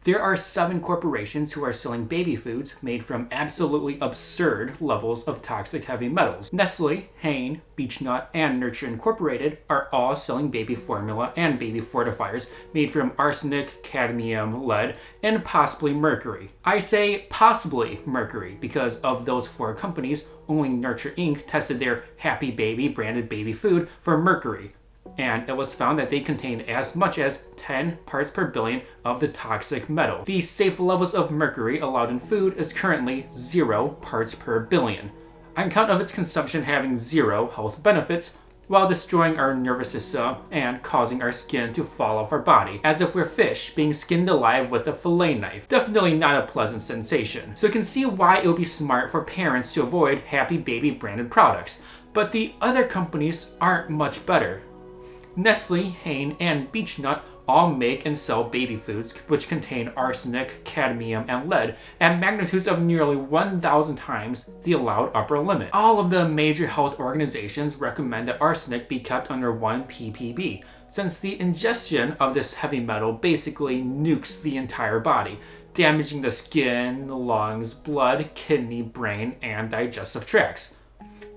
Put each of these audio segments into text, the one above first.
There are 7 corporations who are selling baby foods made from absolutely absurd levels of toxic heavy metals. Nestle, Hain, Beechnut, and Nurture Incorporated are all selling baby formula and baby fortifiers made from arsenic, cadmium, lead, and possibly mercury. I say possibly mercury because of those 4 companies, only Nurture Inc. tested their Happy Baby branded baby food for mercury, and it was found that they contained as much as 10 parts per billion of the toxic metal. The safe levels of mercury allowed in food is currently 0 parts per billion, on account of its consumption having 0 health benefits, while destroying our nervous system and causing our skin to fall off our body, as if we're fish being skinned alive with a fillet knife. Definitely not a pleasant sensation. So you can see why it would be smart for parents to avoid Happy Baby branded products. But the other companies aren't much better. Nestle, Hain, and Beechnut all make and sell baby foods which contain arsenic, cadmium, and lead at magnitudes of nearly 1,000 times the allowed upper limit. All of the major health organizations recommend that arsenic be kept under 1 ppb, since the ingestion of this heavy metal basically nukes the entire body, damaging the skin, lungs, blood, kidney, brain, and digestive tracts.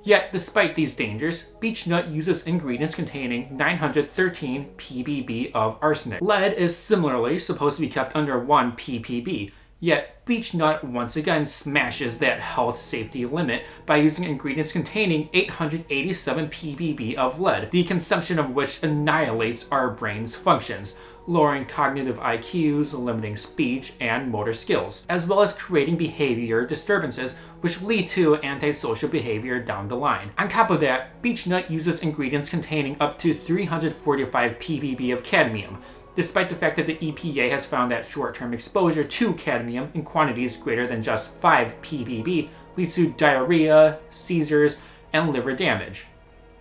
Yet, despite these dangers, Beechnut uses ingredients containing 913 ppb of arsenic. Lead is similarly supposed to be kept under 1 ppb, yet Beechnut once again smashes that health safety limit by using ingredients containing 887 ppb of lead, the consumption of which annihilates our brain's functions, lowering cognitive IQs, limiting speech and motor skills, as well as creating behavior disturbances which lead to antisocial behavior down the line. On top of that, Beechnut uses ingredients containing up to 345 ppb of cadmium, despite the fact that the EPA has found that short-term exposure to cadmium in quantities greater than just 5 ppb leads to diarrhea, seizures, and liver damage.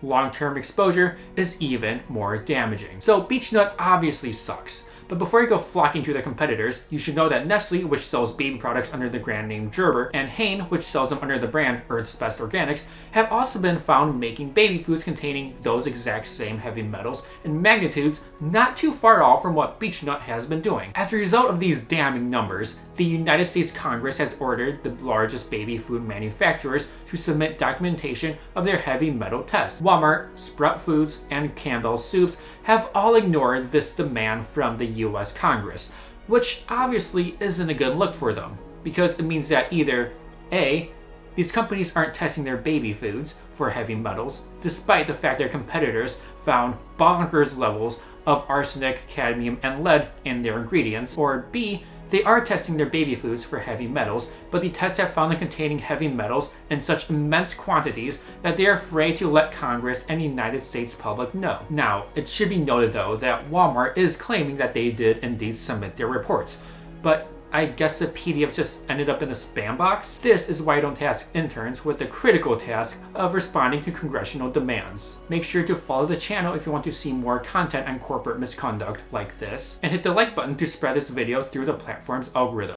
Long-term exposure is even more damaging. So Beechnut obviously sucks. But before you go flocking to their competitors, you should know that Nestle, which sells baby products under the brand name Gerber, and Hain, which sells them under the brand Earth's Best Organics, have also been found making baby foods containing those exact same heavy metals in magnitudes not too far off from what Beechnut has been doing. As a result of these damning numbers, the United States Congress has ordered the largest baby food manufacturers to submit documentation of their heavy metal tests. Walmart, Sprout Foods, and Campbell's Soups have all ignored this demand from the US Congress, which obviously isn't a good look for them, because it means that either A, these companies aren't testing their baby foods for heavy metals, despite the fact their competitors found bonkers levels of arsenic, cadmium, and lead in their ingredients, or B, they are testing their baby foods for heavy metals, but the tests have found them containing heavy metals in such immense quantities that they are afraid to let Congress and the United States public know. Now, it should be noted though that Walmart is claiming that they did indeed submit their reports, but I guess the PDFs just ended up in the spam box. This is why I don't task interns with the critical task of responding to congressional demands. Make sure to follow the channel if you want to see more content on corporate misconduct like this, and hit the like button to spread this video through the platform's algorithm.